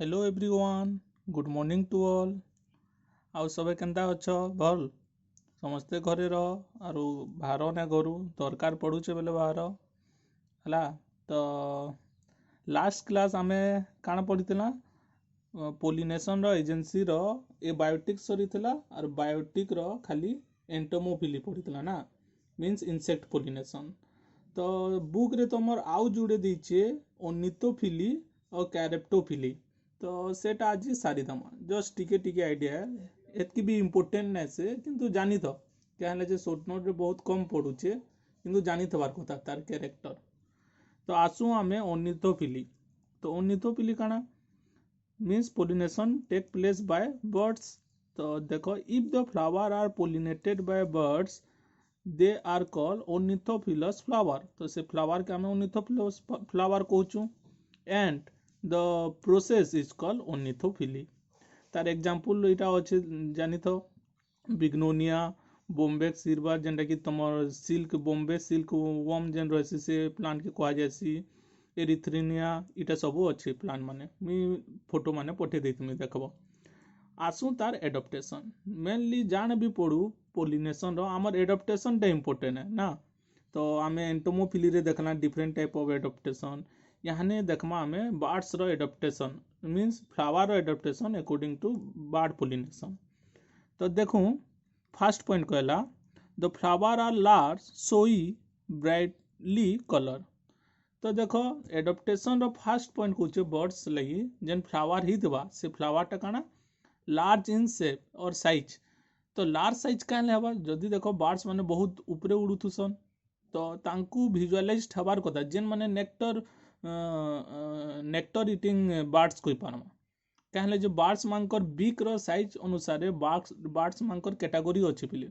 Hello everyone, good morning to all. आउ सबे केनता अछ? भल समस्ते घरे रह आरु बाहर ना घरू दरकार पड़ुचे बेले बाहर हला। तो लास्ट क्लास आमे काना पढ़िथिला पोलिनेशन रो एजेंसी रो ए बायोटिक सरीथिला आर बायोटिक रो खाली एंटोमोफिली पढ़िथिला ना, मींस इंसेक्ट पोलिनेशन। तो बुक रे तमर आउ जुड़े दीचे ओनिथोफिली और कैरेप्टोफिली। तो सेटा आज सारीदमा जस्ट टिके टिके आइडिया एतकी भी इम्पोर्टेंट ना से किंतु जानी तो क्या है जे शॉर्ट नोट रे बहुत कम पढ़ुचे किंतु जानी थबार कथा तार कैरेक्टर। तो आसु आमे ओनिथोफिली। तो ओनिथोफिली काना means pollination take place by birds. तो देखो if the flower are pollinated by birds they are called ornithophilous flower. तो से फ्लावर के आमे ओनिथोफिलस फ्लावर कहूचु and the process is called ornithophily. तार एग्जांपल इटा अछि जानि तो बिग्नोनिया, बॉम्बे सिरबार जेंटा कि तमर सिल्क बॉम्बे सिल्क वर्म जेन रहसी से प्लांट के कहा जायसी। एरिथ्रिनिया इटा सब अछि प्लांट माने मी फोटो माने पठे देतमी देखबो। आसु तार एडाप्टेशन मेनली जान भी पड़ू पोलिनेशन रो हमर एडाप्टेशन टा इंपोर्टेंट है ना। तो आमे एंटोमोफिली रे देखना डिफरेंट टाइप ऑफ एडाप्टेशन। यहाँ देखमा हमें बर्ड्स रो एडाप्टेशन मीन्स फ्लावर रो adaptation according to bird pollination. तो देखूं फर्स्ट पॉइंट कहला द फ्लावर आर लार्ज सोई ब्राइटली कलर। तो देखो एडाप्टेशन रो फर्स्ट पॉइंट कहूचे बर्ड्स लगी जेन फ्लावर ही देवा से फ्लावर टा काना लार्ज इन शेप और साइज। तो लार्ज साइज काहे हवा जदी देखो बर्ड्स माने बहुत ऊपरे उड़ुथुसन तो तांकू विजुअलाइज हबार कथा जेन माने नेक्टर इटिंग बर्ड्स कोई पारमा। कहले जो बर्ड्स मानकर बीक रो साइज अनुसार बर्ड्स मानकर कैटेगरी अछि पिले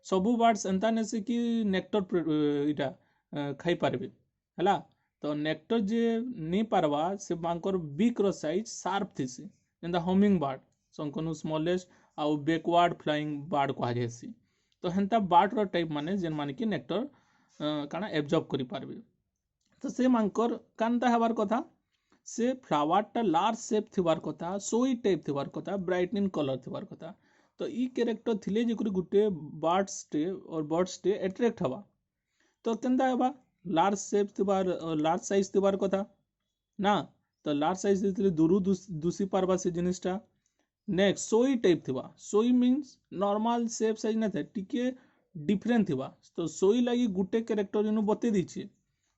सबु बर्ड्स एंता ने से कि नेक्टर इटा खाई पारबे हला। तो नेक्टर जे नहीं पारवा से मानकर बीक रो साइज शार्प थिसी जेंदा हमिंग बर्ड संकनु स्मॉलेस्ट आउ बैकवर्ड फ्लाइंग बर्ड कहा जायसी। तो हेंता बर्ड रो टाइप माने जेन माने कि नेक्टर काना एब्जॉर्ब करि पारबे। तो से मानकर कांता हबार कथा से फ्लावर टा लार्ज शेप थिबार कथा सोई टाइप थिबार कथा ब्राइटनिंग कलर थिबार कथा। तो ई कैरेक्टर थिले जेकुरी गुटे बर्ड्स टे और बर्ड्स टे अट्रैक्ट हवा। तो केंदा हबा लार्ज शेप थिबार लार्ज साइज थिबार कथा ना। तो लार्ज साइज दिले दूरु दुसी पारबा से जिनिसटा। नेक्स्ट सोई टाइप थिबा सोई मीन्स नॉर्मल शेप साइज ना थे टिके डिफरेंट थिबा। तो सोई लगी गुटे कैरेक्टर इनु बते दीछे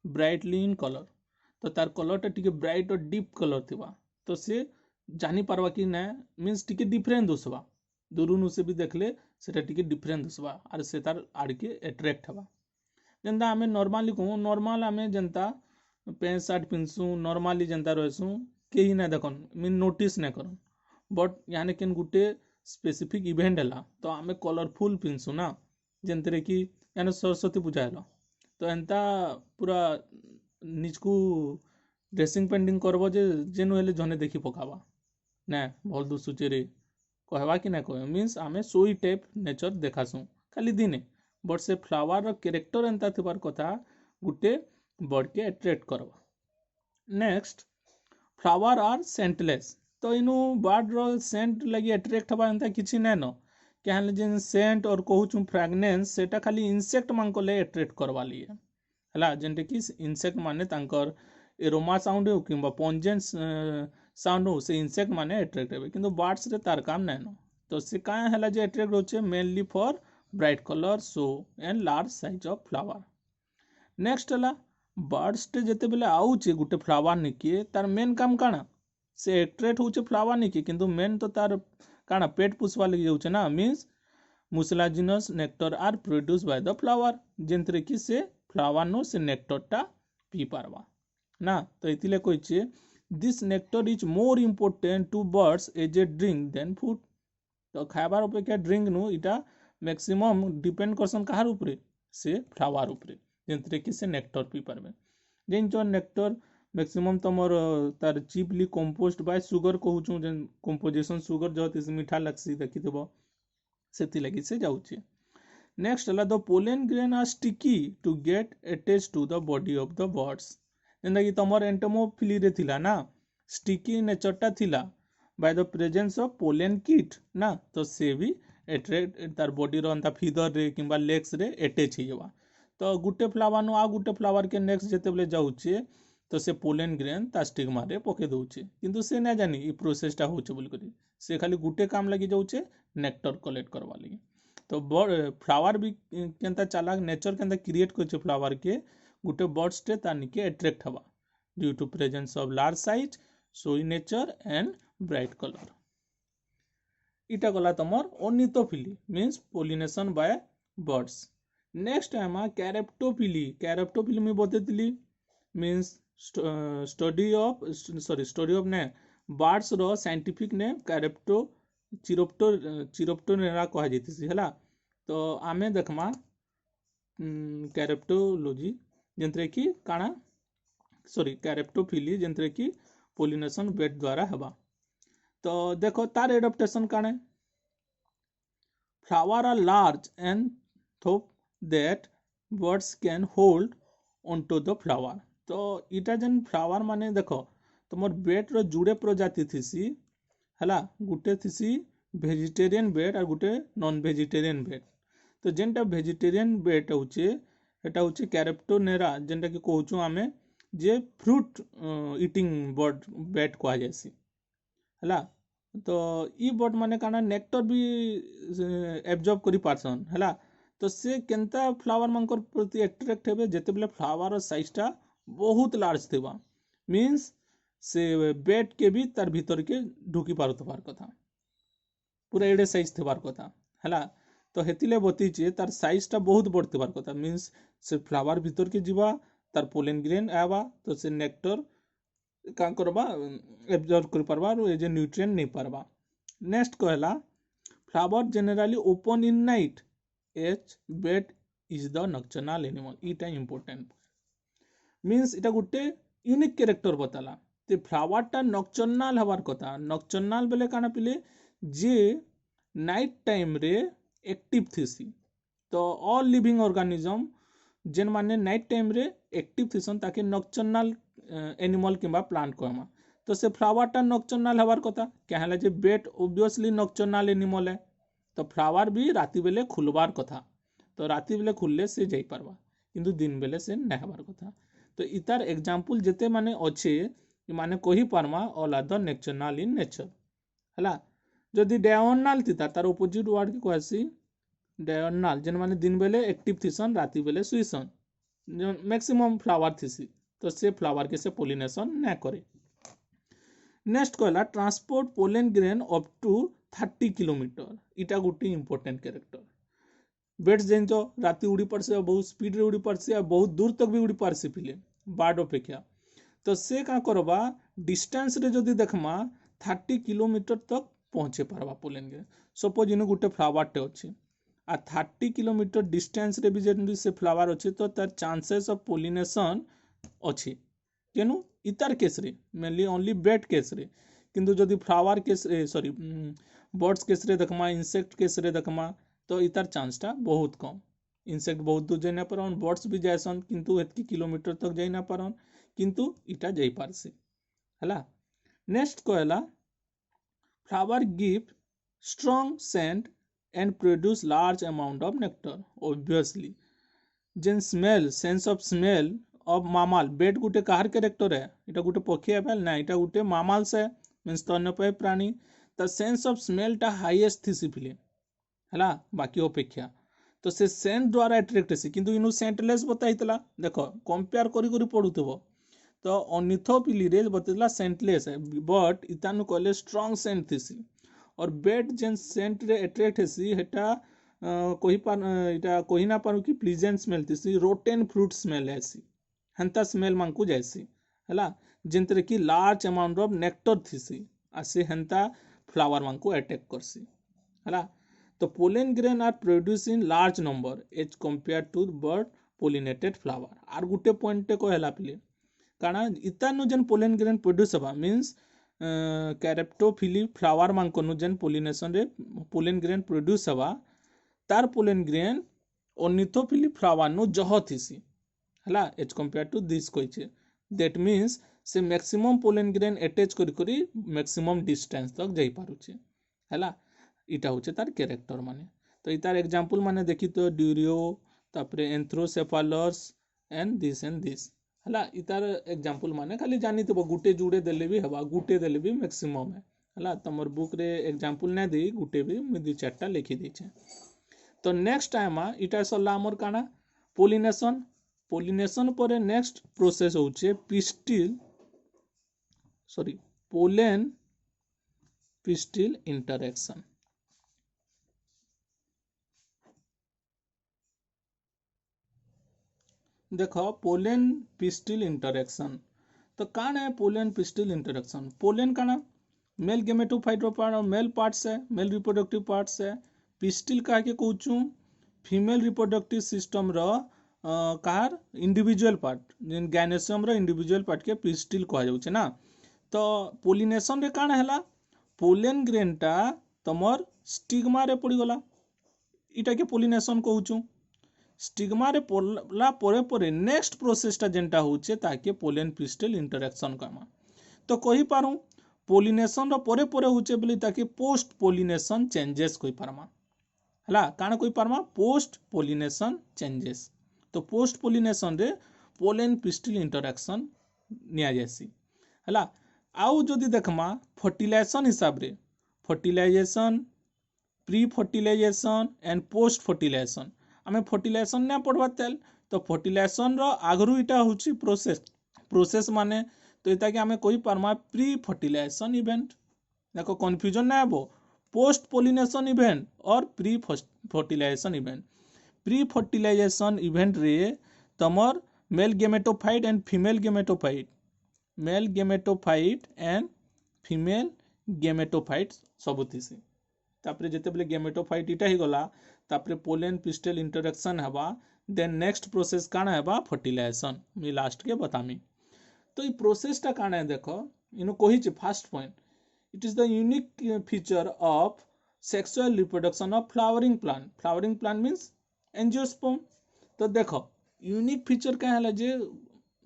ब्राइटली इन कलर। तो तार कलर टा टिके ब्राइट और डीप कलर थिबा। तो से जानी पारबा कि ना मीन्स टिके डिफरेंट दोसबा दूरु से भी देखले सेटा टिके डिफरेंट दोसबा आर से तार आड़के अट्रैक्ट हबा। जेंता हमें नॉर्मली कहूँ नॉर्मल हमें जनता पैंट शर्ट पिनसू नॉर्मली जनता रहसू कहीं ना देखन मीन नोटिस ना करन। बट यहाँ केन गुटे स्पेसिफिक इवेंट है तो आमे कलरफुल पिनसू ना जेंतरे कि यानी सरस्वती पूजा है तो एंता पूरा निजकू ड्रेसिंग पेंटिंग करबो जे जेनु हेले जने देखि पकावा ना भल दुसुचे रे कहवा कि ना कह मीन्स आमे सोई टाइप नेचर देखासू खाली दिने। बट से फ्लावर रो कैरेक्टर एंता थिबार कथा गुटे बर्ड के अट्रैक्ट करबा। Next flower are scentless. तो इनु बर्ड रो सेंट लगी अट्रैक्ट हबा एंता किछि नै न क्या जेन सेंट और कहूछु फ्रेगनेंस सेटा खाली इंसेक्ट मान को ले अट्रैक्ट करवा लिए हला जेंटे कि इंसेक्ट माने तांकर एरोमा साउंड हो किंबा पंजेंट साउंड हो से इंसेक्ट माने अट्रैक्ट हेबे किंतु बर्ड्स रे तार काम नै न। तो से का हला जे अट्रैक्ट होचे mainly for bright colour show and large size of flower. Next हला बर्ड्स टे जेते बेले आउचे गुटे फ्लावर निके तार मेन काम काना से अट्रैक्ट होचे फ्लावर निके किंतु मेन तो तार काना पेट पुसवा लगी जाउचे ना means mucilaginous nectar are produce by the flower जेंतरे कि से फ्लावर नो से नेक्टर टा पी पारबा ना। तो इतिले कहिचे this nectar is more important to birds as a drink than food. तो खाबार अपेक्षा ड्रिंक नु इटा मैक्सिमम डिपेंड करसन कहार ऊपरे से फ्लावर ऊपरे जेंतरे कि से नेक्टर पी पारबे। जेन जो नेक्टर मैक्सिमम तमर तार चीपली कंपोस्ट बाय सुगर कहूछु जेन कंपोजिशन सुगर जो तिस मीठा लगसी देखिथबो सेति लगी से जाउची। नेक्स्ट हला the pollen grain are sticky to get attach to the body of the birds जेंदा कि तमर एंटोमोफिली रे थिला ना स्टिकी नेचरटा थिला by the presence of pollen kit ना तो से भी एट्रेक्ट तार बॉडी रो अंता फीदर रे किंबा लेग्स रे अटैच हो जावा तो गुटे फ्लावर नु आ गुटे फ्लावर के नेक्स्ट जेते बेले जाउचे तो से पोलेन ग्रेन ता स्टिग्मा रे पके दउचे किंतु से ना जानी ई प्रोसेसटा होचे बोल करी से खाली गुटे काम लगी जाउचे नेक्टर कलेक्ट करवा लगी तो फ्लावर भी केनता चालाक नेचर केनता क्रिएट करचे फ्लावर के गुटे बर्ड्स टे तानिके अट्रैक्ट हवा due to presence of large size सोई नेचर एंड ब्राइट कलर इटा गला तमर ornithophyly means pollination by birds next आमा कैरेप्टोफिली में बतेतली मीन्स स्टडी ऑफ ने बर्ड्स रो साइंटिफिक ने चिरोप्टोनेरा कहा जैतिसी हला तो आमे देखमा कैरेप्टोलॉजी जेंतरे की काना कैरेप्टोफिली जेंतरे की पोलिनेशन बेट द्वारा हवा तो देखो तार एडाप्टेशन काने फ्लावर आर लार्ज एंड थोप that birds can hold onto the flower तो इटा जन फ्लावर माने देखो तुमर बेट रो जुड़े प्रजाति थीसी हला गुटे थीसी वेजिटेरियन बेट और गुटे नॉन वेजिटेरियन बेट तो जेनटा वेजिटेरियन बेट होचे एटा होचे कैरेप्टोनेरा जेनटा कि कहूछु आमे जे फ्रूट इटिंग बर्ड बेट कहा जायसी हला तो ई बर्ड माने काना नेक्टर भी एब्जॉर्ब करी पारसन हला तो से केनता फ्लावर मानकर प्रति अट्रैक्ट हेबे जेते बेले फ्लावर साइजटा बहुत लार्ज थिबा मींस से बेट के भी तार भीतर के ढुकी पारुतबार कथा पूरा एडे साइज थिबार कथा हला तो हेतिले बतीचे तार साइजटा बहुत बड़ थिबार कथा मींस से फ्लावर भीतर के जीवा तार पोलेन ग्रेन आवा तो से नेक्टर का करबा एब्जॉर्ब कर पारबा और जे न्यूट्रिएंट नहीं पारबा नेक्स्ट कहला flower generally open in night एच bat is the nocturnal animal इटा इंपोर्टेंट मींस इटा गुटे यूनिक कैरेक्टर बताला ते फ्लावरटा नक्चरनल हवार कथा नक्चरनल बेले काना पिले जे नाइट टाइम रे एक्टिव थीसी तो ऑल लिविंग ऑर्गेनिज्म जेन माने नाइट टाइम रे एक्टिव थीसन ताके नक्चरनल एनिमल किंबा प्लांट कहमा तो से फ्लावरटा नक्चरनल हवार कथा कहला जे बेट ऑब्वियसली नक्चरनल एनिमल है तो फ्लावर भी राति बेले खुलबार कथा तो राति बेले खुलले से जाई पारबा किंतु दिन बेले से नै हवार कथा तो इतार एग्जांपल जेते माने अच्छे माने कहि पारमा all are the nocturnal in nature हला जदि डायर्नल थिता तार ऑपोजिट वर्ड के कहसी डायर्नल जेन माने दिन बेले एक्टिव थिसन राति बेले सुइसन मैक्सिमम फ्लावर थिसी तो से फ्लावर के से पोलिनेशन ना करे नेक्स्ट कहला transport pollen grain up to 30 kilometre इटा गुटी इंपोर्टेंट कैरेक्टर बेट्स जेंचो राति उड़ी पड़से बहुत स्पीड रे उड़ी पड़से बहुत दूर तक भी उड़ी पारसी पिले बार्ड अपेक्षा तो से का करबा डिस्टेंस रे जदी देखमा 30 किलोमीटर तक पहुंचे पारबा पोलेन ग्रेन सपोज इनो गुटे फ्लावर टे अछि आ 30 किलोमीटर डिस्टेंस रे भी जदी से फ्लावर अछि तो तार चांसेस ऑफ पोलिनेशन अछि केनु इतार केस रे मेनली ओनली बेट केस रे किंतु जदी फ्लावर केस रे सॉरी बर्ड्स केस रे देखमा इंसेक्ट केस रे देखमा तो इतार चांसटा बहुत कम इंसेक्ट बहुत दूर जाई ना पारन बर्ड्स भी जायसन किंतु एतकी किलोमीटर तक जाई ना पारन किंतु इटा जाई पारसे हला नेक्स्ट कहला flower give strong scent and produce large amount of nectar obviously जेन smell sense of smell of mammal bat गुटे काहार कैरेक्टर है इटा गुटे पक्षी है ना इटा गुटे मामाल से मींस स्तन्यपायी प्राणी ता सेंस ऑफ स्मेल टा हाईएस्ट थी सिफिले हला बाकी अपेक्षा तो से सेंट द्वारा अट्रैक्ट हेसी किंतु इनु सेंटलेस बताइतला देखो कंपेयर करी करी पडुथबो तो ऑर्निथोफिली रे बतला सेंटलेस है बट इतानु कहले स्ट्रांग सेंट थीसी और बेट जेन सेंट रे अट्रैक्ट हेसी हेटा कोही पार इटा कोही ना पारु कि प्लीजेंट स्मेल थीसी रोटेन फ्रूट स्मेल हेसी हंता स्मेल मांकु जायसी हला जेंतरे कि लार्ज अमाउंट ऑफ नेक्टर थीसी आसे हंता फ्लावर मांकु अटैक करसी हला तो pollen grain are produce in large number as compare to bird pollinated flower आर गुटे पॉइंट को हला पिले काना इतानु जेन पोलेन ग्रेन प्रोड्यूस हबा मींस कैरेप्टोफिली फ्लावर मांकनु जेन पोलिनेशन रे पोलेन ग्रेन प्रोड्यूस हबा तार पोलेन ग्रेन ऑर्निथोफिली फ्लावर नु जह थिसी हला एज कंपेयर टू दिस कहिचे दैट मींस से मैक्सिमम पोलन ग्रेन अटैच करी मैक्सिमम डिस्टेंस तक जाई पारुचे हैला इटा होचे तार कैरेक्टर माने तो इतार एग्जांपल माने देखि तो ड्यूरियो तापरे एंथ्रोसेफालस एंड दिस हैला इतार एग्जांपल माने खाली जानी तो गुटे जुड़े देले भी हवा गुटे देले भी मैक्सिमम है हैला तमर बुक रे एग्जांपल नै दे गुटे भी मु दु चारटा लिखि दैछे तो नेक्स्ट टाइम इटा सरला हमर काना पोलिनेशन पर नेक्स्ट प्रोसेस होचे पोलेन पिस्टिल इंटरेक्शन देखो पोलेन पिस्टिल इंटरेक्शन तो कान है पोलेन पिस्टिल इंटरेक्शन पोलेन काना मेल गेमेटोफाइट मेल पार्ट्स है मेल रिप्रोडक्टिव पार्ट्स है पिस्टिल कहा के कहूँ फीमेल रिप्रोडक्टिव सिस्टम रो कार इंडिविजुअल पार्ट गायनेसियम रो इंडिविजुअल पार्ट के पिस्टिल कहा जाउछे ना तो पोलिनेशन रे काना हैला पोलेन ग्रेन टा तमर स्टिग्मा रे पड़ी गला इटा के पोलिनेशन कहूँ स्टिग्मा रे पड़ला परे नेक्स्ट प्रोसेसटा जेनटा होचे ताके पोलेन पिस्टिल इंटरेक्शन कहमा तो कहि पारू पोलिनेशन रो परे होचे बोली ताके पोस्ट पोलिनेशन चेंजेस कहि पारमा हला काना कहि पारमा पोस्ट पोलिनेशन चेंजेस तो पोस्ट पोलिनेशन रे पोलेन पिस्टिल इंटरेक्शन निया जैसी हला आउ जदि देखमा फर्टिलाइजेशन हिसाब रे fertilisation pre fertilisation and post fertilisation आमे फर्टिलाइजेशन ना पढ़वा तेल तो फर्टिलाइजेशन रो आगरु इटा होची प्रोसेस माने तो इता के आमे कोई पारमा प्री फर्टिलाइजेशन इवेंट देखो कंफ्यूजन ना आबो पोस्ट पोलिनेशन इवेंट और pre fertilization event pre fertilization event रे तमर male gametophyte and female gametophyte सबुथिसी तापरे जेते बेले गेमेटोफाइट इटा ही गला तापरे पोलेन पिस्टिल इंटरेक्शन हवा देन नेक्स्ट प्रोसेस काना हवा फर्टिलाइजेशन मी लास्ट के बतामी तो ई प्रोसेस टा काना है देखो इनो कहि छ first point it is the unique feature of sexual reproduction of flowering plant means angiosperm तो देखो यूनिक फीचर का हला जे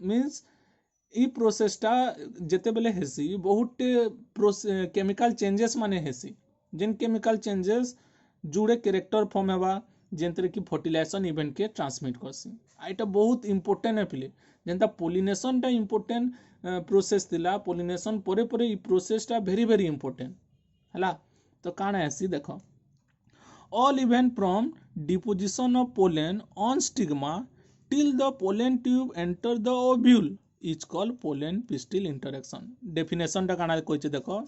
मींस ई प्रोसेस टा जेते बेले हेसी बहुत केमिकल चेंजेस माने हेसी जिन केमिकल चेंजेस जुड़े कैरेक्टर फॉर्म हेबा जेंतरे कि फर्टिलाइजेशन इवेंट के ट्रांसमिट करसी आइटा बहुत इंपोर्टेंट है पिले जेंता पोलिनेशन टा इंपोर्टेंट प्रोसेस थिला पोलिनेशन परे ई प्रोसेस टा वेरी वेरी इंपोर्टेंट हला तो काना हेसी देखो all event from deposition of pollen on stigma till the pollen tube enter the ovule is called pollen pistil interaction definition टा काना कहचे देखो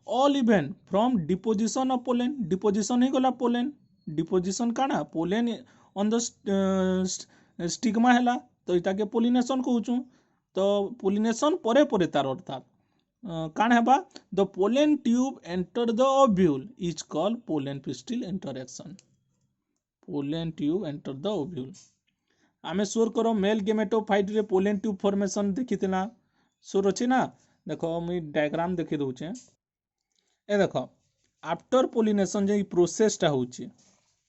all event from deposition of pollen deposition ही गला pollen deposition काना पोलेन ऑन द स्टिग्मा हैला तो इटा के पोलिनेशन कहूछु तो पोलिनेशन परे तार अर्थात काना हेबा the pollen tube enter the ovule is called pollen pistil interaction pollen tube enter the ovule आमे सोर करो मेल गेमेटोफाइट रे पोलेन ट्यूब फॉर्मेशन देखितिना सोर अछि ना देखो मी डायग्राम देखि दउछे ए देखो आफ्टर पोलिनेशन जे प्रोसेस टा होची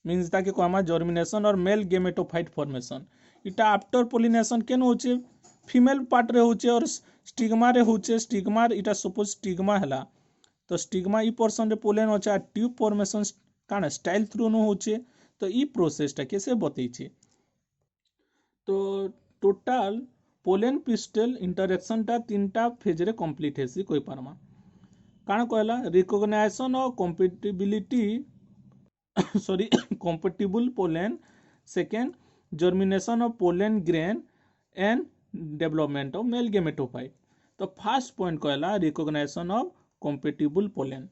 मींस ताके कहमा जर्मिनेशन और मेल गेमेटोफाइट फॉर्मेशन इटा आफ्टर पोलिनेशन केन होची फीमेल पार्ट रे होची और स्टिग्मा रे होची स्टिग्मा इटा सपोज स्टिग्मा हला तो स्टिग्मा ई पोर्शन रे पोलेन होचा ट्यूब फॉर्मेशन काना स्टाइल थ्रू नो होची तो ई प्रोसेस टा कैसे बतई छी तो टोटल पोलेन पिस्टिल इंटरेक्शन टा तीनटा फेज रे कंप्लीट हेसी कोइ पारमा काना कहला recognisation of compatibility compatible pollen second germination of pollen grain and development of male gametophyte तो फर्स्ट पॉइंट कहला रिकॉग्नाइजेशन ऑफ compatible pollen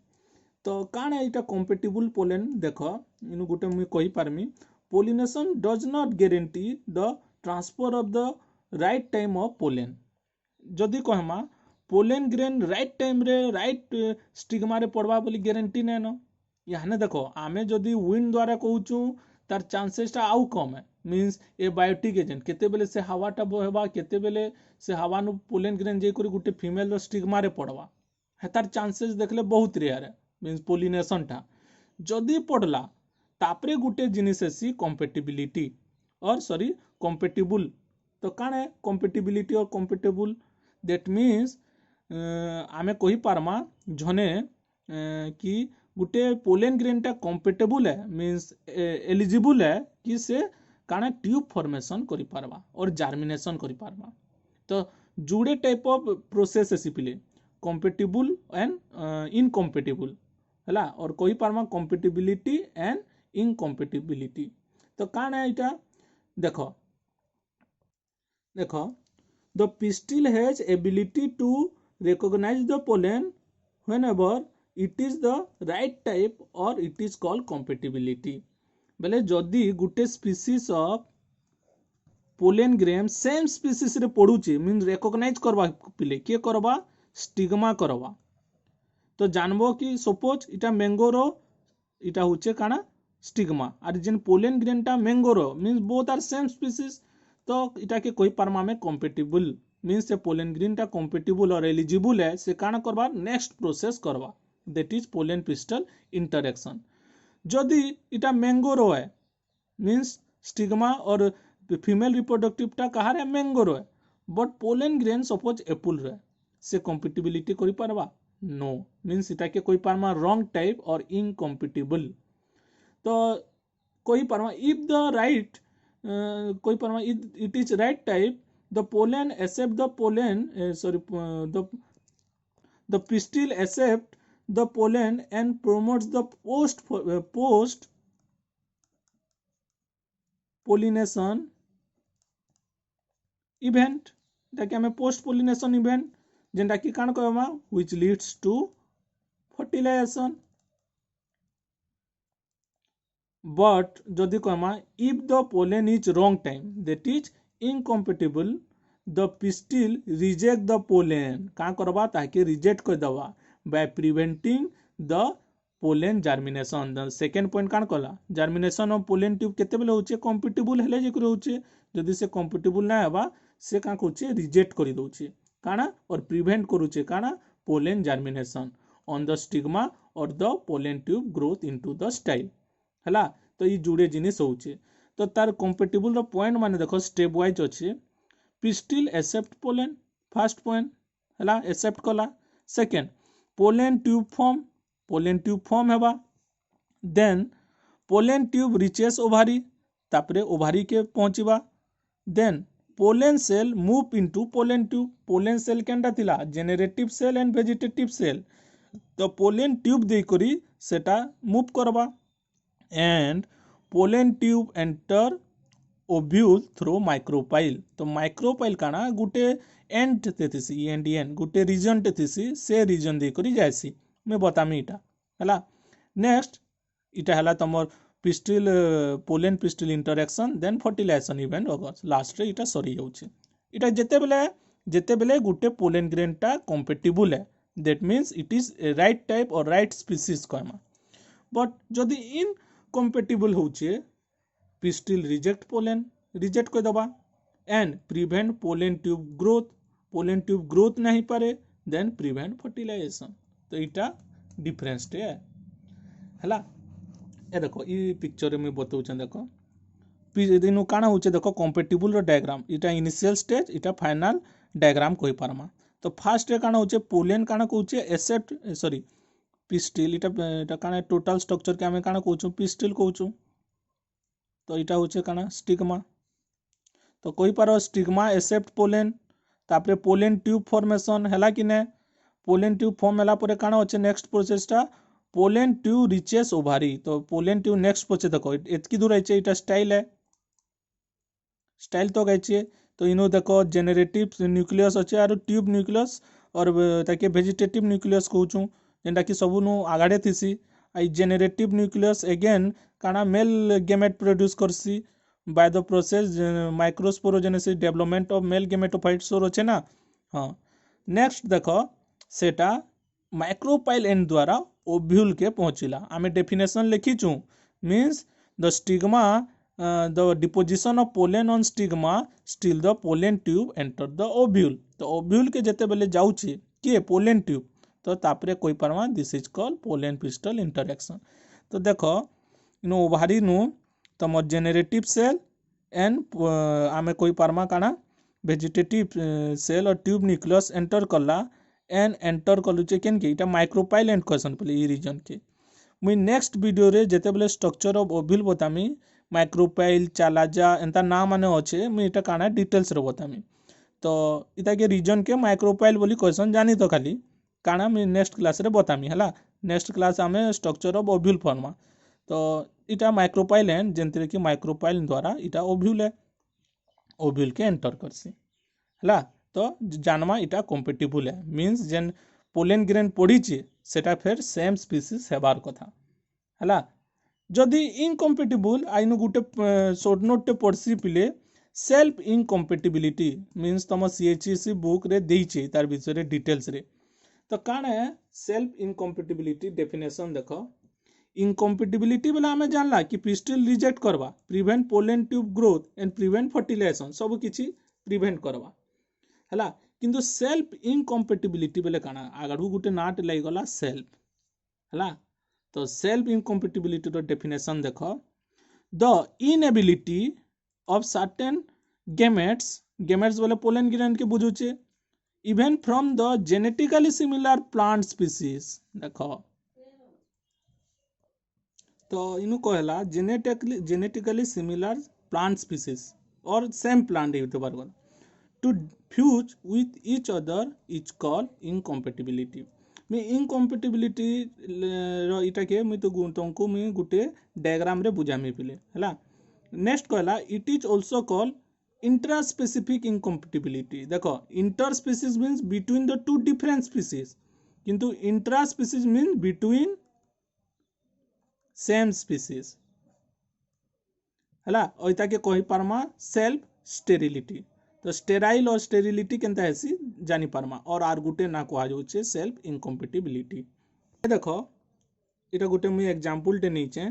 तो काना इटा compatible pollen देखो इनु गुटे मुई कहि पारमी pollination does not guarantee the transfer of the right time of pollen जदि कहमा पोलेन ग्रेन राइट टाइम रे राइट स्टिग्मा रे पड़वा बोली गारंटी नै न याने देखो आमे जदि विंड द्वारा कहूचु तार चांसेस टा आउ कम है मींस ए बायोटिक एजेंट केते बेले से हवा टा बहेबा केते बेले से हवा नु पोलेन ग्रेन जे करी गुटे फीमेल रो स्टिग्मा रे पड़वा है तार चांसेस देखले बहुत रेयर है मींस पोलिनेशन टा जदि पड़ला तापरे गुटे जिनिस सी कंपैटिबिलिटी और कंपैटिबल तो कान है कंपैटिबिलिटी और कंपैटिबल दैट मीन्स आमे कही पारमा झने कि गुटे पोलेन ग्रेनटा कंपेटेबल है मीन्स एलिजिबल है कि से काना ट्यूब फॉर्मेशन करि पारबा और जर्मिनेशन करि पारबा। तो जुड़े टाइप ऑफ प्रोसेस एसी पिले कंपेटेबल एंड इनकम्पेटेबल हैला और कही पारमा कंपेटेबिलिटी एंड इनकम्पेटेबिलिटी। तो काना इटा देखो देखो the pistil has ability to recognize the pollen whenever it is the right type or it is called compatibility। बेले जदि गुटे species of pollen grain same species रे पड़ुचे मीन रिकॉग्नाइज करबा पिले के करबा स्टिग्मा करबा। तो जानबो कि सपोज इटा मैंगोरो इटा होचे काना स्टिग्मा और जेन पोलेन ग्रेनटा मैंगोरो means both are same species. तो इटा के कोई पारमा में कंपेटेबल मीन्स से पोलेन ग्रेनटा कंपेटेबल और एलिजिबल है से काना करबा नेक्स्ट प्रोसेस करबा that is pollen pistil interaction. जदि इटा मैंगोरो है मीन्स स्टिग्मा और फीमेल रिप्रोडक्टिवटा कहार है मैंगोरो है but pollen grain suppose apple रे से कंपेटेबिलिटी करि पारबा नो मीन्स इटा के कोई पारमा रॉन्ग टाइप और इनकम्पेटेबल। तो कोई पारमा इफ द राइट कोई पारमा it is right type the pollen accept the pollen the pistil accept the pollen and promotes the post pollination event ताकि हमें पोस्ट पोलिनेशन इवेंट जेंटा कि कान कहमा which leads to fertilization। but जदि कहमा if the pollen is wrong time that is incompatible the pistil reject the pollen का करबा ताकि reject कर दवा by preventing the pollen germination। the second point कान कहला germination of pollen tube केते बेले होचे compatible हेले जे होचे जदि से compatible ना हेबा से का होचे रिजेक्ट करि दोचे काना और प्रिवेंट करूचे काना pollen germination on the stigma or the pollen tube growth into the style हैला। तो ये जुड़े जिनिस होचे। तो तार कंपेटेबल रो पॉइंट माने देखो स्टेप वाइज अच्छे pistil accept pollen first point हैला एक्सेप्ट कला। सेकंड पोलेन ट्यूब फॉर्म हेबा then pollen tube reaches ovary तापरे ओभारी के पहुंचीबा then pollen cell move into pollen tube. Pollen cell केनटा थिला generative cell and vegetative cell तो पोलेन ट्यूब दे करी सेटा मूव करबा and pollen tube enter ovule through micropyle. तो माइक्रोपाइल काना गुटे एंड तेथिसी एंड गुटे रीजन तेथिसी से रीजन दे करी जायसी मैं बतामी इटा हला। नेक्स्ट इटा हला तमर pistil pollen pistil interaction then fertilisation event अगस लास्ट रे इटा सरी जाउची। इटा जेते बेले गुटे पोलेन ग्रेनटा कंपेटेबल है that means it is right type और राइट स्पीसीज कहमा। बट जदि इन कंपेटेबल होचे पिस्टिल रिजेक्ट कर दबा and prevent pollen tube growth नहीं पारे देन प्रिवेंट फर्टिलाइजेशन। तो इटा डिफरेंस टे हैला। ए देखो ई पिक्चर में बताउछन देखो दिनु काना होचे देखो कंपेटेबल रो डायग्राम इटा इनिशियल स्टेज इटा फाइनल डायग्राम कोइ पारमा। तो फर्स्ट रे काना होचे पोलेन काना कहूचे एक्सेप्ट सॉरी पिस्टिल इटा काना टोटल स्ट्रक्चर के हमें काना कहूछु पिस्टिल कहूछु। तो इटा होचे काना स्टिग्मा। तो कोई पारो स्टिग्मा एक्सेप्ट पोलेन तापरे पोलेन ट्यूब फॉर्मेशन हैला कि ने पोलेन ट्यूब फॉर्म हैला परे काना होचे next प्रोसेसटा pollen tube reaches ovary. तो पोलेन ट्यूब नेक्स्ट प्रोसेस देखो एतकी दूर आइचे इटा स्टाइल है स्टाइल तो गाइचे। तो इनो देखो जेनेरेटिव न्यूक्लियस अच्छे और ट्यूब न्यूक्लियस और ताके वेजिटेटिव न्यूक्लियस कहूछु जेंटा कि सबनु आगाडे थिसी। आई जेनेरेटिव न्यूक्लियस अगेन काना मेल गेमेट प्रोड्यूस करसी by the process microsporogenesis development of male gametophyte सोर अच्छे ना। हाँ नेक्स्ट देखो सेटा माइक्रोपाइल एंड द्वारा ओव्यूल के पहुँचला आमे डेफिनेशन लिखीचु means the stigma the deposition of pollen on stigma still the pollen tube enter the ovule. तो ओव्यूल के जेते बेले जाउची के पोलेन ट्यूब तो तापरे कोई पारमा this is called pollen pistil interaction. तो देखो इनो ओभारी नु तमर जेनेरेटिव सेल एंड आमे कोई पारमा काना वेजिटेटिव सेल और ट्यूब न्यूक्लियस एंटर कला एंड एंटर कलुचे केन के इटा माइक्रोपाइल एंड क्वेश्चन पले ई रीजन के मुई नेक्स्ट वीडियो रे जेते बेले स्ट्रक्चर ऑफ ओव्यूल बतामी माइक्रोपाइल चालाजा एंता ना माने अच्छे मुई इटा काना डिटेल्स रे बतामी तो इता के रीजन के माइक्रोपाइल बोली क्वेश्चन जानी तो खाली काना मुई नेक्स्ट क्लास रे बतामी हला नेक्स्ट क्लास आमे स्ट्रक्चर ऑफ ओव्यूल फॉर्मा तो इटा माइक्रोपाइल एंड जेंतरे कि माइक्रोपाइल द्वारा इटा ओव्यूल है ओव्यूल के एंटर करसी हला तो जानमा इटा कंपेटिबल है मींस जेन पोलेन ग्रेन पढ़ीचे सेटा फिर सेम स्पीसीज हेबार कथा हला जदि इनकम्पेटिबल आइनु गुटे शॉर्ट नोट टे पढ़सी पिले सेल्फ इनकम्पेटिबिलिटी मींस तम सीएचईसी बुक रे देइचे तार विषय रे डिटेल्स रे तो काना है सेल्फ इनकम्पेटिबिलिटी डेफिनेशन देखो इनकम्पेटिबिलिटी बेला हमें जानला कि पिस्टिल रिजेक्ट करवा prevent pollen tube growth and prevent fertilisation सब किछि प्रिवेंट करवा हला किंतु सेल्फ इनकम्पेटिबिलिटी बेले काना आगडू गुटे नाट लागि गला सेल्फ हला तो सेल्फ इनकम्पेटिबिलिटी रो डेफिनेशन देखो the inability of certain gametes बोले पोलेन ग्रेन के बुझुचे even from the genetically similar plant species देखो तो इनु कहला जेनेटिकली सिमिलर प्लांट स्पीसीज और सेम प्लांट होते बार to fuse with each other is call incompatibility मैं इनकम्पेटिबिलिटी इटा के मैं तो तुमको मैं गुटे डायग्राम रे बुझामी पिले हला नेक्स्ट कहला it is also call intraspecific incompatibility देखो interspecies means between the two different species किंतु intraspecies means between same species हला ओइता के कहि पारमा सेल्फ स्टेरिलिटी तो स्टेराइल और स्टेरिलिटी केनता हेसी जानी पारमा और आर गुटे ना कहा जाउछे सेल्फ इनकम्पेटिबिलिटी देखो इटा गुटे मुई एग्जांपल टे नीचे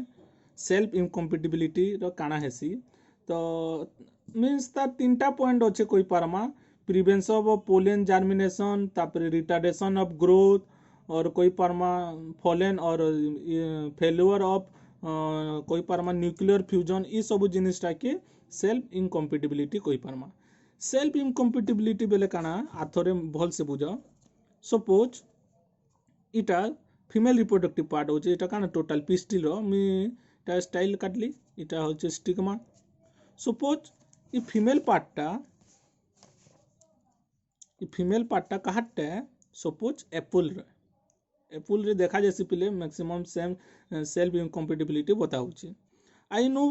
सेल्फ इनकम्पेटिबिलिटी रो काना हेसी तो मींस ता तीनटा पॉइंट अच्छे कोई पारमा प्रिवेंशन ऑफ पोलेन जर्मिनेशन तापर रिटार्डेशन ऑफ ग्रोथ और कोई पारमा फॉलेन और फेल्युअर ऑफ कोई पारमा न्यूक्लियर फ्यूजन ई सब जिनिसटा के सेल्फ इनकम्पेटिबिलिटी कोई पारमा सेल्फ इनकम्पेटिबिलिटी बेले काना आथरे भल से बुझ सपोज इटा फीमेल रिप्रोडक्टिव पार्ट होचे इटा काना टोटल पिस्टिल रो मी इटा स्टाइल काटली इटा होचे स्टिग्मा सपोज ई फीमेल पार्टटा काहाटे सपोज एप्पल रे देखा जैसे पिले मैक्सिमम सेम सेल्फ इनकम्पेटिबिलिटी बताउची आई नो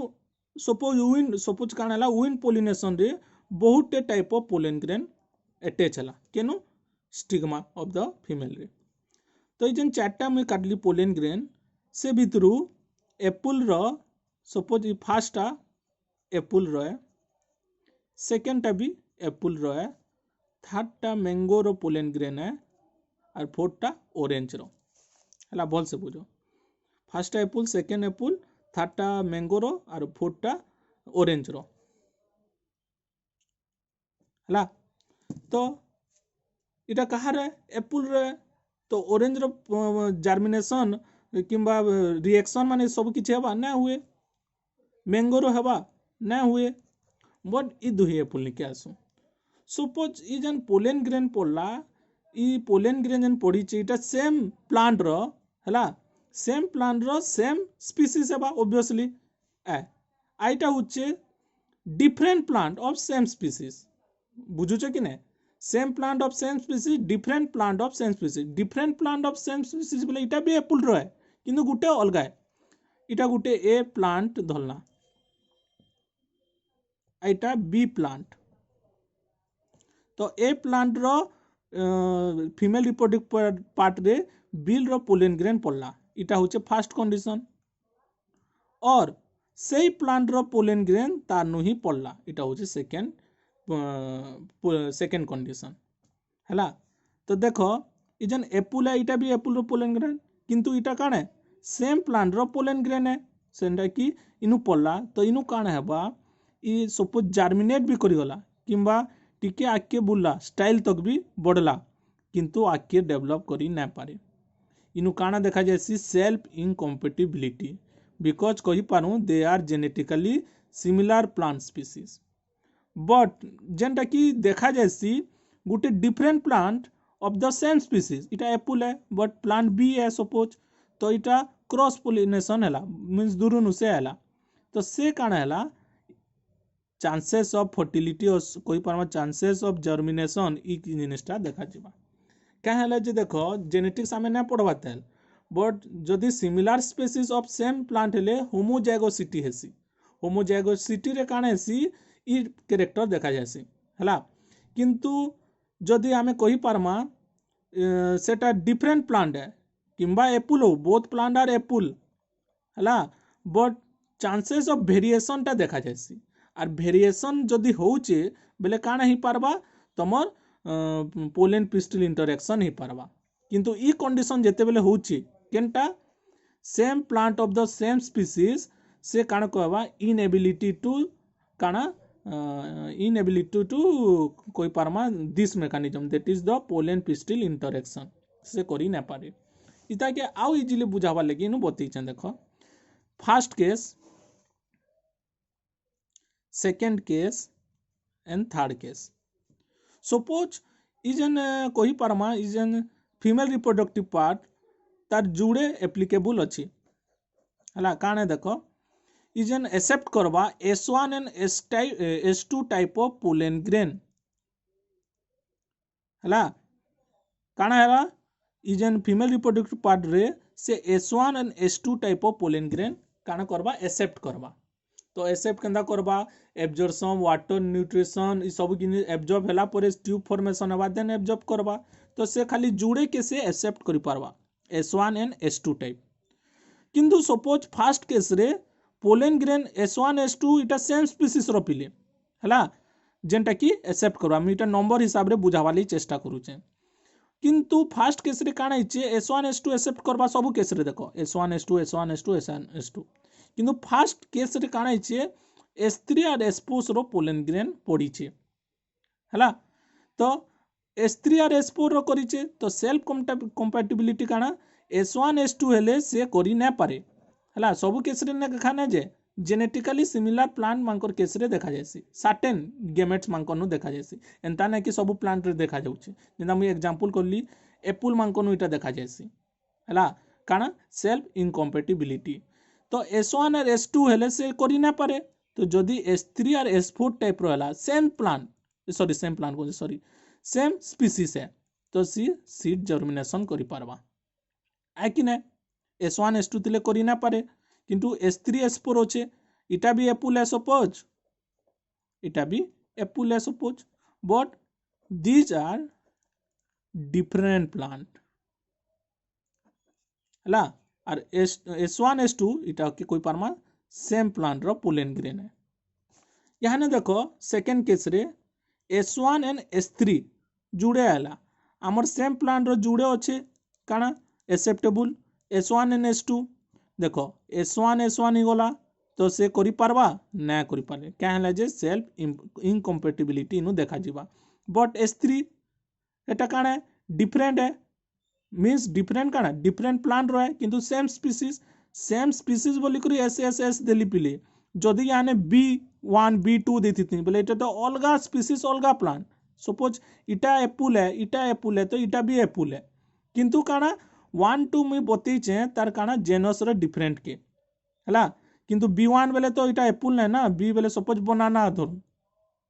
सपोज काना हला विन पोलिनेशन रे बहुत type of pollen grain attach हला केनो स्टिग्मा ऑफ द फीमेल रे तो जेन चारटा मैं काटली पोलेन ग्रेन से भितरु एप्पल रो सपोज फर्स्टा एप्पल रो सेकेंडटा भी एप्पल रो थर्डटा मैंगो रो पोलेन ग्रेन है और फोर्थटा ऑरेंज रो हला भल से बुझो फर्स्टा एप्पल सेकेंड एप्पल थर्डटा मैंगो रो और फोर्थटा ऑरेंज रो हला तो इटा कहार एप्पल रे तो ऑरेंज रो जर्मिनेशन किंबा रिएक्शन माने सब किछ हेबा ना हुए मैंगो रो हेबा ना हुए बट ई दुही एप्पल नि के आसु सपोज ई जन पोलेन ग्रेन पड़ला ई पोलेन ग्रेन जन पड़ी चे इटा सेम प्लांट रो हला सेम प्लांट रो सेम स्पीसीज हेबा ऑब्वियसली आइटा होचे different plant of same species बुझुछ कि ने same plant of same species different plant of same species बोले इटा भी एप्पल रो है किंतु गुटे अलगा है इटा गुटे ए प्लांट धरना इटा बी प्लांट तो ए प्लांट रो फीमेल रिप्रोडक्टिव पार्ट रे बिल रो पोलेन ग्रेन पड़ला इटा होचे फर्स्ट कंडीशन और सेई प्लांट रो पोलेन ग्रेन तार नु ही पड़ला इटा होचे सेकेंड कंडीशन हला तो देखो ई जन एप्पल है इटा भी एप्पल रो पोलेन ग्रेन किंतु इटा काने सेम प्लांट रो पोलेन ग्रेन है सेंडा की इनु पड़ला तो इनु काने हेबा ई सपोज जर्मिनेट भी करी गला किंबा टिके आके बुला स्टाइल तक भी बढ़ला किंतु आके डेवलप करी ना पारे इनु काना देखा जायसी सेल्फ इनकम्पेटिबिलिटी बिकॉज कही पारू they are genetically similar plant species but जेनटा कि देखा जासी गोटे different plant of the same species इटा एप्पल है बट प्लांट बी है सपोज तो इटा क्रॉस पोलिनेशन है मीन्स दूरनु से है तो से काना है चांसेस ऑफ फर्टिलिटी कोई पार्मा चांसेस ऑफ जर्मिनेशन ई जिनिसटा देखा जिबा क्या है जे देखो जेनेटिक्स आमे ना पढ़वा तेल बट जदि similar species of same plant हेले होमोजाइगोसिटी हेसी होमोजाइगोसिटी रे काना हेसी ई कैरेक्टर देखा जासी हला किंतु जदि आमे कहि पारमा सेटा डिफरेंट प्लांट है किंबा एप्पल हो बोथ प्लांट आर एप्पल हला बट चांसेस ऑफ वेरिएशन टा देखा जासी आर वेरिएशन जदि होउचे बेले काना ही पारबा तमर पोलेन पिस्टल इंटरेक्शन ही पारबा किंतु ई कंडीशन जेते बेले होउचे केनटा same plant of the same species से काना कहबा इनएबिलिटी टू काना इनएबिलिटी टू कोई पारमा this mechanism that is the pollen pistil interaction से करी ना पारे इता के आउ इजीली बुझावा लगी इनु बतई छ देखो first case second case and third case suppose इजन कही पारमा इजन फीमेल रिप्रोडक्टिव पार्ट तार जुड़े एप्लीकेबल अच्छी हला काने देखो इजन एक्सेप्ट करवा S1 and S2 type of pollen grain हला काना हला इजन फीमेल रिप्रोडक्टिव पार्ट रे से S1 and S2 type of pollen grain काना करवा एक्सेप्ट करवा तो एक्सेप्ट केंदा करबा एब्जॉर्प्शन वाटर न्यूट्रिशन ई सब जिन एब्जॉर्ब होला परे ट्यूब फॉर्मेशन हेबा देन एब्जॉर्ब करबा तो से खाली जुड़े के से एक्सेप्ट करि पारबा S1 एंड S2 टाइप किंतु सपोज फर्स्ट केस रे पोलेन ग्रेन S1 S2 इटा सेम स्पीसीज रो पिले हला जेनटा कि एक्सेप्ट करबा हम इटा नंबर हिसाब रे बुझावाली चेष्टा करूचे किंतु फर्स्ट केस रे काना इचे S1 S2 एक्सेप्ट करबा सब केस रे देखो S1 S2 S1 S2 S1 S2 किंतु फर्स्ट केस रे काना इचे S3 और S4 रो पोलेन ग्रेन पड़ीचे हला तो S3 और S4 रो करिचे तो सेल्फ कंपैटिबिलिटी काना S1 S2 हेले से करि ना पारे हला सब केस रे ने खाना जे जेनेटिकली सिमिलर प्लांट मानकर केस रे देखा जायसी सर्टेन गेमेट्स मानकर नु देखा जायसी एंता ना कि सब प्लांट रे देखा जाउची जेना हम एग्जांपल करली एप्पल मानकर नु इटा देखा जायसी हला काना सेल्फ इनकम्पैटिबिलिटी तो S1 और S2 हेले से करि ना पारे तो जदि S3 और S4 टाइप रहा same plant sorry same species है तो सी सीड जर्मिनेशन करि पारबा है कि ना S1 S2 तिले करि ना पारे किंतु S3 S4 होचे इटा भी एप्पल है सपोज इटा भी एप्पल है suppose but these are different plant हला और S1 S2 इटा के कोई पारमा सेम प्लांट रो पोलेन ग्रेन है यहाँ ने देखो सेकेंड केस रे S1 एंड S3 जुड़े आला आमर सेम प्लांट रो जुड़े अच्छे काना एक्सेप्टेबल S1 एंड S2 देखो S1 ही गला तो से करि पारबा ना करि पारे क्या है जे सेल्फ इनकम्पैटिबिलिटी नु देखा जिबा बट S3 एटा काना डिफरेंट है मीन्स डिफरेंट काना डिफरेंट प्लांट रहे किंतु सेम स्पीसीज बोली करी एस देली पिले जदि याने B1 B2 देती थी बोले इटा तो अलगा स्पीसीज अलगा प्लांट सपोज इटा एप्पल है तो इटा भी एप्पल है किंतु काना 1 2 में बतईचे तार काना जेनस रे डिफरेंट के हला किंतु B1 बेले तो इटा एप्पल ना ना बी बेले सपोज बनाना धर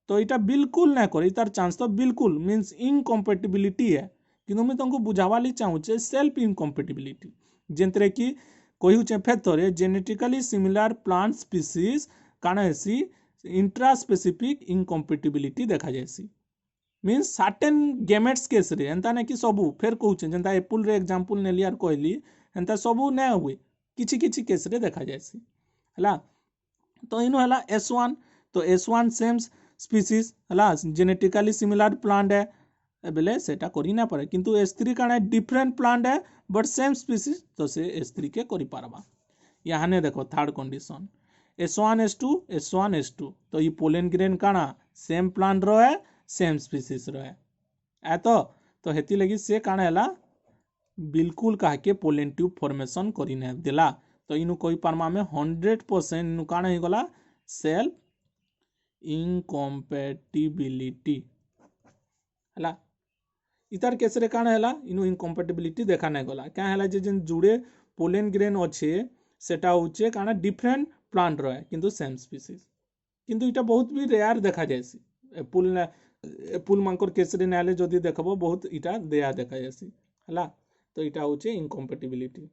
तो इटा बिल्कुल ना करे तार चांस तो बिल्कुल मीन्स इनकम्पैटिबिलिटी है किंतु मैं तुमको बुझावाली चाहूचे सेल्फ इनकम्पैटिबिलिटी जेंतरे कि कहुचे फेथरे जेनेटिकली सिमिलर प्लांट स्पीसीज काना हेसी इंट्रा स्पेसिफिक इनकम्पैटिबिलिटी देखा जायसी मीन्स सर्टेन गेमेट्स केस रे एंता ना कि सबू फेर कहूचे जेंता एप्पल रे एग्जांपल नेली आर कहली एंता सबू ना हुए किछि किछि केस रे देखा जायसी हला तो इनो हला S1 तो S1 सेम स्पीसीज हला जेनेटिकली सिमिलर प्लांट है बेले सेटा करि ना पारे किंतु S3 काना डिफरेंट प्लांट है बट सेम स्पीसीज तो से S3 के करि पारबा यहाँ ने देखो थर्ड कंडीशन S1 S2 तो ये पोलेन ग्रेन काना सेम प्लांट रो है सेम स्पीसीज रो है ए तो हेती लगी से काना हैला बिल्कुल कहा के पोलेन ट्यूब फॉर्मेशन करि ना देला तो इनु कोई पारमा में 100% इनु काना ही गला सेल्फ इनकम्पैटिबिलिटी हला इतार केस रे काण हला इनु इनकम्पैटिबिलिटी देखा नै गला क्या हला जे जेन जुड़े पोलेन ग्रेन अच्छे सेटा होचे काना डिफरेंट प्लांट रहे किंतु सेम स्पीसीज किंतु इटा बहुत भी रेयर देखा जायसी एप्पल मांकर केस रे नाले जदी देखबो बहुत इटा देया देखा जायसी हला तो इटा होचे इनकम्पैटिबिलिटी।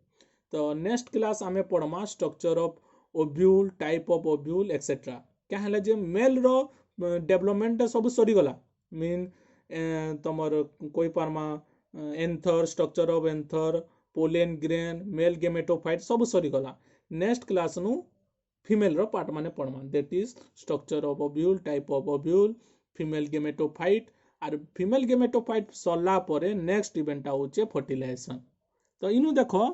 तो नेक्स्ट क्लास आमे पढ़मा structure of ovule type of ovule etcetera क्या हला जे मेल रो डेवलपमेंट सब सरी गला मीन तमर कोई पारमा anther structure of anther pollen grain male gametophyte सब सरी गला नेक्स्ट क्लास नु फीमेल रो पार्ट माने पढ़मा that is structure of ovule type of ovule female gametophyte और फीमेल गेमेटोफाइट सरला परे नेक्स्ट इवेंट होचे फर्टिलाइजेशन। तो इनु देखो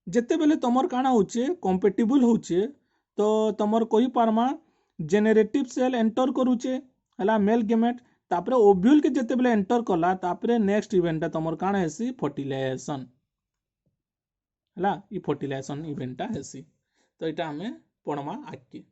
जेते बेले तमर काना होचे कंपैटिबल होचे तो तमर कोई पारमा जेनेरेटिव सेल एंटर करूचे हला मेल गेमेट तापरे ओव्यूल के जेते बेले एंटर कला तापरे नेक्स्ट इवेंट तमर काना हेसी फर्टिलाइजेशन हला ई फर्टिलाइजेशन इवेंट हेसी। तो इटा हमें पढ़मा आगे।